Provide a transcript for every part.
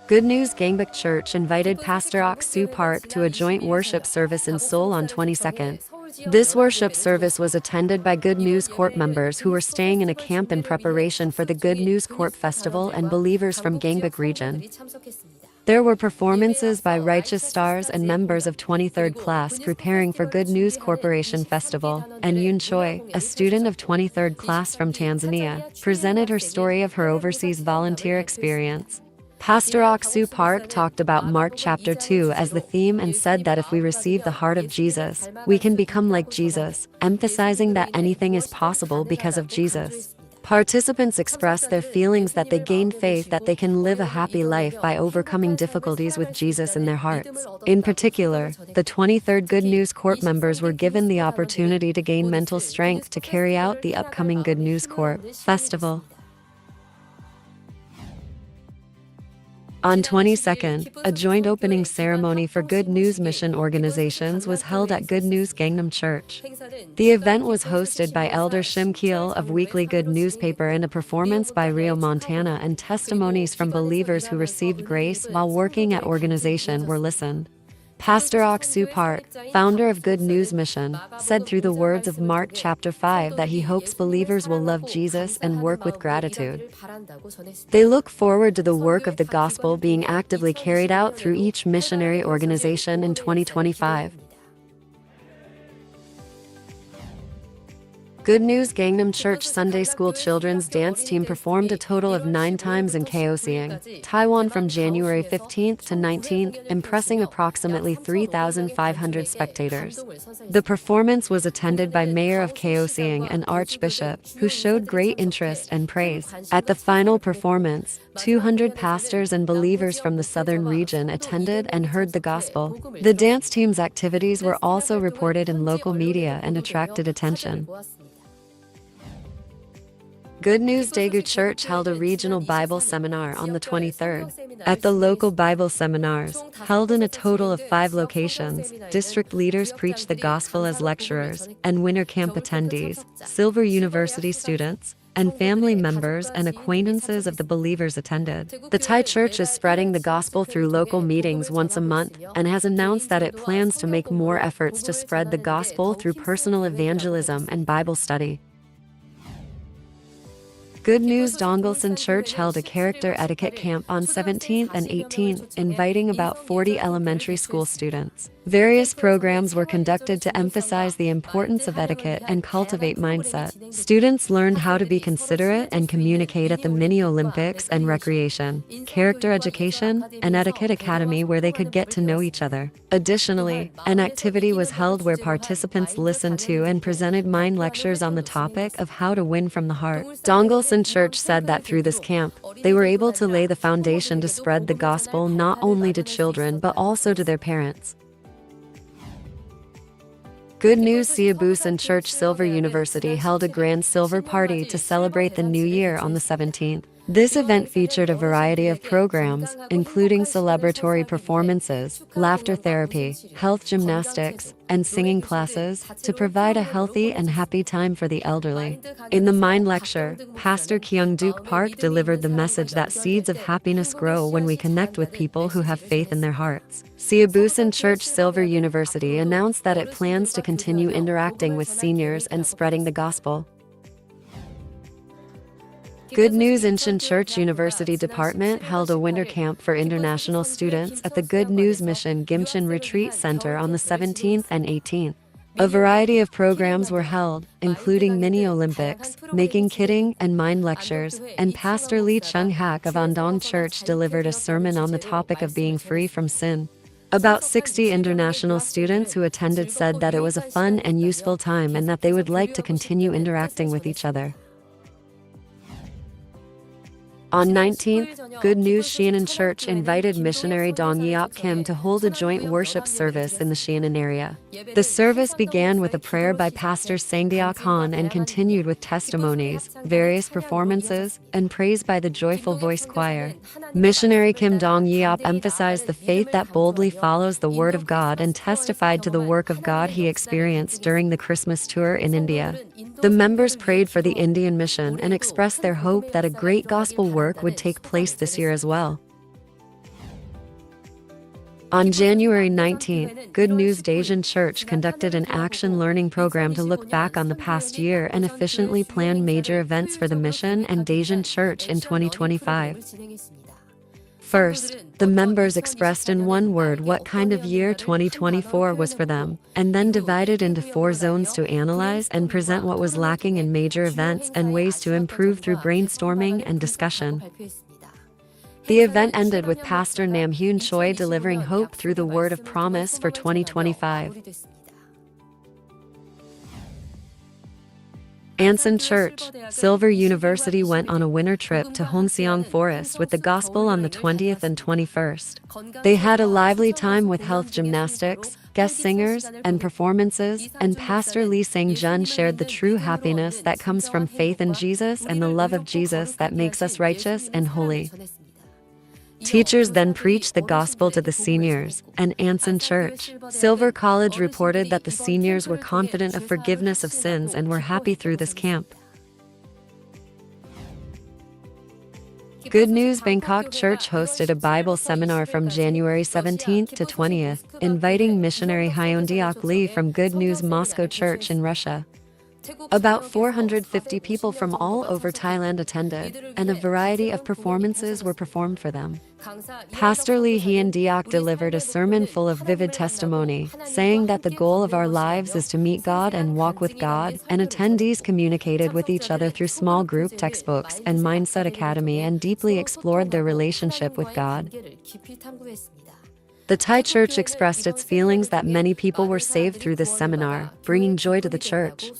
Good News Gangbuk Church invited Pastor Ok Park to a joint worship service in Seoul on 22nd. This worship service was attended by Good News Corp members who were staying in a camp in preparation for the Good News Corp festival and believers from Gangbuk region. There were performances by Righteous Stars and members of 23rd class preparing for Good News Corporation Festival, and Yoon Choi, a student of 23rd class from Tanzania, presented her story of her overseas volunteer experience. Pastor Ok Park talked about Mark chapter 2 as the theme and said that if we receive the heart of Jesus, we can become like Jesus, emphasizing that anything is possible because of Jesus. Participants expressed their feelings that they gained faith that they can live a happy life by overcoming difficulties with Jesus in their hearts. In particular, the 23rd Good News Corp members were given the opportunity to gain mental strength to carry out the upcoming Good News Corp festival. On 22nd, a joint opening ceremony for Good News Mission organizations was held at Good News Gangnam Church. The event was hosted by Elder Shim Keel of Weekly Good newspaper and a performance by Montana and testimonies from believers who received grace while working at organization were listened. Pastor Ok Park, founder of Good News Mission, said through the words of Mark chapter 5 that he hopes believers will love Jesus and work with gratitude. They look forward to the work of the gospel being actively carried out through each missionary organization in 2025. Good News Gangnam Church Sunday School Children's Dance Team performed a total of 9 times in Kaohsiung, Taiwan from January 15th to 19th, impressing approximately 3,500 spectators. The performance was attended by Mayor of Kaohsiung and Archbishop, who showed great interest and praise. At the final performance, 200 pastors and believers from the southern region attended and heard the gospel. The dance team's activities were also reported in local media and attracted attention. Good News Daegu Church held a regional Bible seminar on the 23rd. At the local Bible seminars, held in a total of 5 locations, district leaders preached the gospel as lecturers, and winter camp attendees, Silver University students, and family members and acquaintances of the believers attended. The Thai church is spreading the gospel through local meetings once a month and has announced that it plans to make more efforts to spread the gospel through personal evangelism and Bible study. Good News Dongulsan Church held a character etiquette camp on 17th and 18th, inviting about 40 elementary school students. Various programs were conducted to emphasize the importance of etiquette and cultivate mindset. Students learned how to be considerate and communicate at the mini Olympics and recreation, character education, and etiquette academy where they could get to know each other. Additionally, an activity was held where participants listened to and presented mind lectures on the topic of how to win from the heart. Dongulsan Church said that through this camp, they were able to lay the foundation to spread the gospel not only to children but also to their parents. Good News Siabusan Church Silver University held a grand silver party to celebrate the new year on the 17th. This event featured a variety of programs, including celebratory performances, laughter therapy, health gymnastics, and singing classes, to provide a healthy and happy time for the elderly. In the Mind Lecture, Pastor Kyung-duk Park delivered the message that seeds of happiness grow when we connect with people who have faith in their hearts. Siabusan Church Silver University announced that it plans to continue interacting with seniors and spreading the gospel. Good News Incheon Church University Department held a winter camp for international students at the Good News Mission Gimcheon Retreat Center on the 17th and 18th. A variety of programs were held, including mini Olympics, making kidding and mind lectures, and Pastor Lee Chung-hak of Andong Church delivered a sermon on the topic of being free from sin. About 60 international students who attended said that it was a fun and useful time and that they would like to continue interacting with each other. On 19th, Good News Sheanan Church invited missionary Dong Yeop Kim to hold a joint worship service in the Sheanan area. The service began with a prayer by Pastor Sangdeok Han and continued with testimonies, various performances, and praise by the Joyful Voice Choir. Missionary Kim Dong Yeop emphasized the faith that boldly follows the Word of God and testified to the work of God he experienced during the Christmas tour in India. The members prayed for the Indian mission and expressed their hope that a great gospel work would take place this year as well. On January 19th, Good News Asian Church conducted an action learning program to look back on the past year and efficiently plan major events for the mission and Asian Church in 2025. First, the members expressed in one word what kind of year 2024 was for them, and then divided into 4 zones to analyze and present what was lacking in major events and ways to improve through brainstorming and discussion. The event ended with Pastor Nam Hyun Choi delivering hope through the word of promise for 2025. Anson Church, Silver University went on a winter trip to Hongseong Forest with the gospel on the 20th and 21st. They had a lively time with health gymnastics, guest singers, and performances, and Pastor Lee Sang-jun shared the true happiness that comes from faith in Jesus and the love of Jesus that makes us righteous and holy. Teachers then preached the gospel to the seniors, and Anson Church, Silver College reported that the seniors were confident of forgiveness of sins and were happy through this camp. Good News Bangkok Church hosted a Bible seminar from January 17th to 20th, inviting missionary Hyun-deok Lee from Good News Moscow Church in Russia. About 450 people from all over Thailand attended, and a variety of performances were performed for them. Pastor Lee Hyun-deok delivered a sermon full of vivid testimony, saying that the goal of our lives is to meet God and walk with God, and attendees communicated with each other through small group textbooks and Mindset Academy and deeply explored their relationship with God. The Thai church expressed its feelings that many people were saved through this seminar, bringing joy to the church.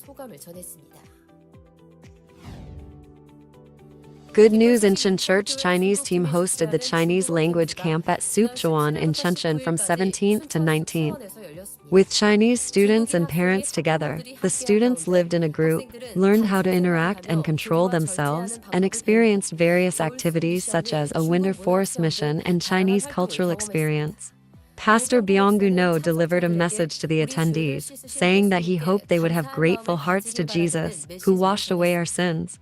Good News Incheon Church Chinese team hosted the Chinese language camp at Supchuan in Chuncheon from 17th to 19th. With Chinese students and parents together, the students lived in a group, learned how to interact and control themselves, and experienced various activities such as a winter forest mission and Chinese cultural experience. Pastor Byung-gu No delivered a message to the attendees, saying that he hoped they would have grateful hearts to Jesus, who washed away our sins.